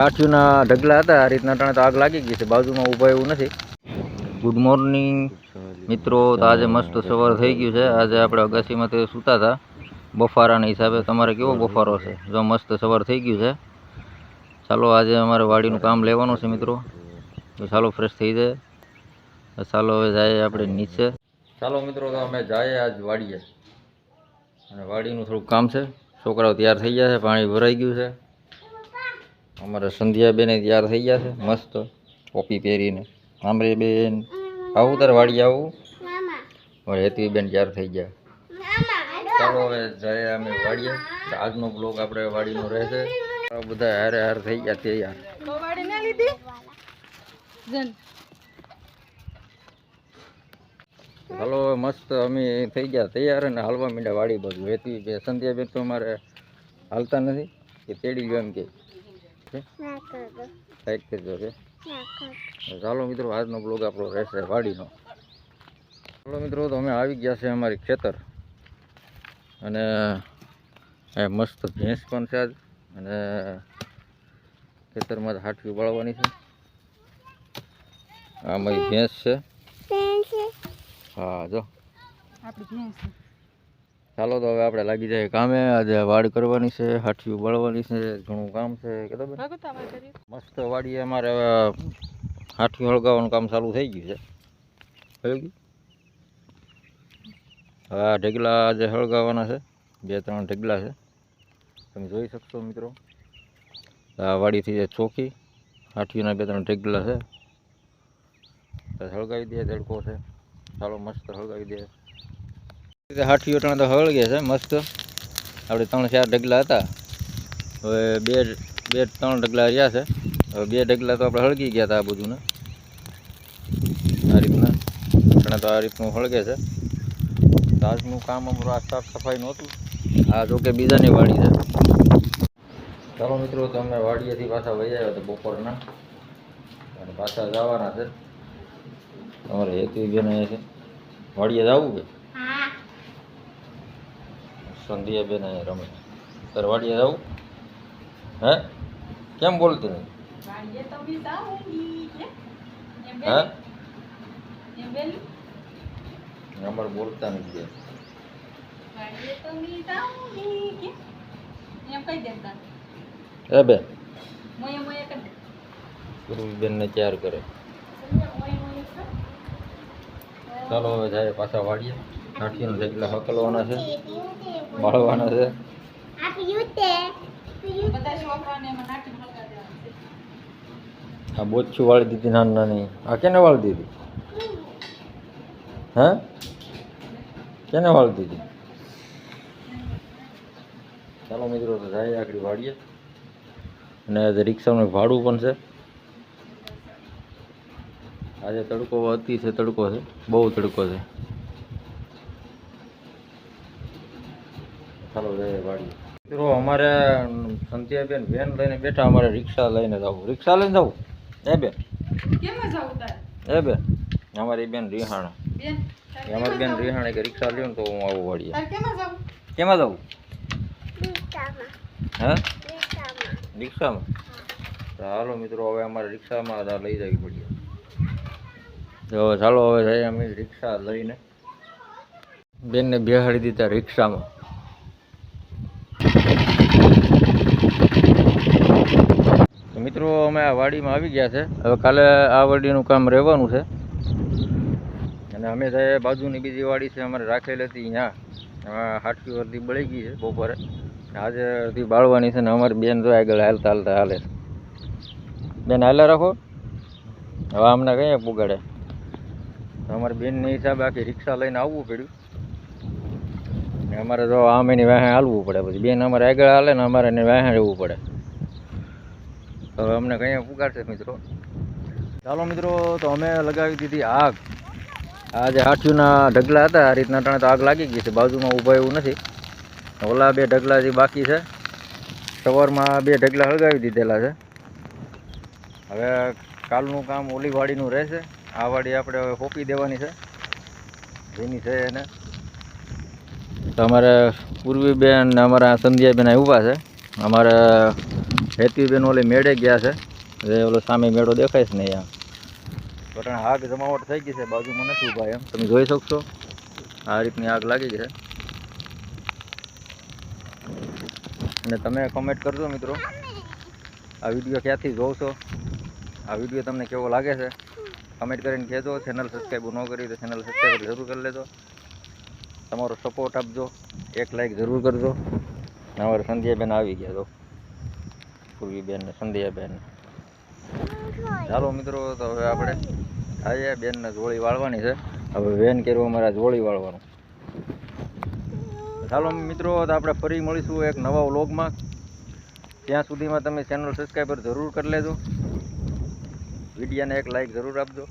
કાઠિયુંના ઢગલા હતા આ રીતના ટાણે તો આગ લાગી ગઈ છે, બાજુમાં ઊભા એવું નથી. ગુડ મોર્નિંગ મિત્રો. તો આજે મસ્ત સવાર થઈ ગયું છે. આજે આપણે અગાસીમાં તે સૂતા હતા બફારાના હિસાબે. તમારે કેવો બફારો છે? જો મસ્ત સવાર થઈ ગયું છે. ચાલો આજે અમારે વાડીનું કામ લેવાનું છે મિત્રો, તો ચાલો ફ્રેશ થઈ જાય. ચાલો હવે જાય આપણે નીચે. ચાલો મિત્રો, તો અમે જાય આજ વાડીએ, અને વાડીનું થોડુંક કામ છે. છોકરાઓ તૈયાર થઈ ગયા છે, પાણી ભરાઈ ગયું છે. અમારા સંધ્યાબેન તૈયાર થઈ ગયા છે મસ્ત ટોપી પહેરીને. આમરે બેન આવું તારે વાડી આવું, હેતવીબેન તૈયાર થઈ ગયા. ચાલો હવે જાય અમે વાડીએ. આજનો બ્લોગ આપણે વાડીનો રહેશે. બધા હારે હાર થઈ ગયા તૈયાર. ચાલો મસ્ત અમે થઈ ગયા તૈયાર અને હાલવા માંડ્યા વાડી બાજુ. હેતવી સંધ્યાબેન તો અમારે હાલતા નથી, કે તેડી ગયો એમ કે સાઈડ કરજો કે. ચાલો મિત્રો, આજનો બ્લોગ આપણો રહેશે વાડીનો. ચાલો મિત્રો, તો અમે આવી ગયા છે અમારી ખેતર, અને મસ્ત ભેંસ પણ છે આજ, અને ખેતરમાં હાથવી બાળવાની છે. આ મારી ભેંસ છે. હા જો ચાલો તો હવે આપણે લાગી જાય કામે. આજે વાડ કરવાની છે, હાથીઓ બાળવાની છે, ઘણું કામ છે. મસ્ત વાડીએ અમારે હવે હાથીઓ હળગાવવાનું કામ ચાલુ થઈ ગયું છે. હવે આ ઢગલા આજે હળગાવવાના છે, 2-3 ઢગલા છે, તમે જોઈ શકશો મિત્રો. આ વાડીથી જે ચોખી હાથીઓના 2-3 ઢગલા છે, હળગાવી દે. તડકો છે, ચાલો મસ્ત હળગાવી દે. હાથીઓ ટાણે તો હળગે છે મસ્ત. આપણે 3-4 ઢગલા હતા, હવે 2-3 ઢગલા રહ્યા છે. હવે 2 ઢગલા તો આપણે હળગી ગયા હતા આ બધું ને. આ રીતના ટાણે તો આ રીતનું હળગે છે. આજનું કામ અમારું આ સાફ સફાઈનું હતું. આ જોકે બીજાની વાડી છે. ચાલો મિત્રો, તો અમે વાડીએથી પાછા વહી આવ્યા હતા બપોરના, અને પાછા જવાના છે. તમારે હેતુબેન અહીંયા છે. વાડીએ જવું કે સંધ્યાબેન અહીંયા રમે? તારે વાડીએ જવું? હે કેમ બોલતી નહીં? હે અમારે બોલતા નથી. બેન બેન ને તૈયાર કરે. ચાલો હવે જાય પાછા વાડીએ. હાથીનો ઢગલા હકલવાના છે, બાળવાના છે. આ બોચ્છું વાળી દીધી નાની નાની. આ કેને વાળી દીધી? હે કેને વાળી દીધી? ચાલો મિત્રો, તો જાય આગળ વાડીએ. અને આજે રિક્ષાનું ભાડું પણ છે. આજે તડકો અતિ છે, તડકો છે, બહુ તડકો છે. ચાલો જાય વાડીએ. મિત્રો અમારે સંધ્યાબેન વેન લઈને બેઠા, અમારે રિક્ષા લઈને જવું. રિક્ષા લઈને જવું? બેન એ બેન અમારી બેન રિહાણા, અમારી બેન રિહાણે કે રિક્ષા લ્યો ને તો હું આવું વાડીએ. કેમાં જવું? હે રિક્ષામાં? ચાલો મિત્રો, હવે અમારે રિક્ષામાં લઈ જવી પડીએ. હવે ચાલો હવે જઈએ અમે રિક્ષા લઈને. બેનને બેહાડી દીધા રિક્ષામાં. મિત્રો અમે આ વાડીમાં આવી ગયા છે. હવે કાલે આ વાડીનું કામ રહેવાનું છે, અને અમે જઈએ બાજુની બીજી વાડી છે અમારે રાખેલી હતી, અહીંયા હાટકી અડધી બળી ગઈ છે બપોરે. આજે અડધી બાળવાની છે, ને અમારી બેન જો આગળ હાલતા હાલતા હાલે છે. બેન હાલે રાખો. હવે અમને કઈ પુગાડે. અમારી બેનને હિસાબે આખી રિક્ષા લઈને આવવું પડ્યું, ને અમારે જો આમ એની વાહે હાલવું પડે. પછી બેન અમારે આગળ હાલે ને અમારે એને વાહે રહેવું પડે. હવે અમને કઈ પુગાડશે મિત્રો. ચાલો મિત્રો, તો અમે લગાવી દીધી આગ. આ જે હાથીઓના ઢગલા હતા આ રીતના ટાણે તો આગ લાગી ગઈ છે. બાજુમાં ઊભા એવું નથી. ઓલા 2 ઢગલા જે બાકી છે, સવારમાં 2 ઢગલા હળગાવી દીધેલા છે. હવે કાલનું કામ ઓલી વાડીનું રહેશે. આ વાડી આપણે હવે સોંપી દેવાની છે, જેની છે એને. તો અમારે પૂર્વીબેન ને અમારા સંધ્યાબેન ઊભા છે. અમારે હેતીબેન ઓલે મેળે ગયા છે. જે ઓલો સામે મેળો દેખાય છે ને અહીંયા પટણ આગ જમાવટ થઈ ગઈ છે. બાજુમાં નથી ઊભા એમ તમે જોઈ શકશો. આ રીતની આગ લાગી છે. અને તમે કમેન્ટ કરજો મિત્રો, આ વિડીયો ક્યાંથી જોવ છો, આ વિડીયો તમને કેવો લાગે છે કમેન્ટ કરીને કહેજો. ચેનલ સબસ્ક્રાઈબ ન કરી તો ચેનલ સબસ્ક્રાઈબ જરૂર કરી લેજો. તમારો સપોર્ટ આપજો, એક લાઈક જરૂર કરજો. અમારે સંધ્યાબેન આવી ગયા તો પૂર્વીબેન ને સંધ્યાબેન. ચાલો મિત્રો, તો હવે આપણે આવીએ. બેનને જોળી વાળવાની છે. હવે વેન કર્યું અમારે જોળી વાળવાનું. ચાલો મિત્રો, તો આપણે ફરી મળીશું એક નવા વ્લોગમાં. ત્યાં સુધીમાં તમે ચેનલ સબસ્ક્રાઈબર જરૂર કરી લેજો. વિડીયોને એક લાઈક જરૂર આપજો.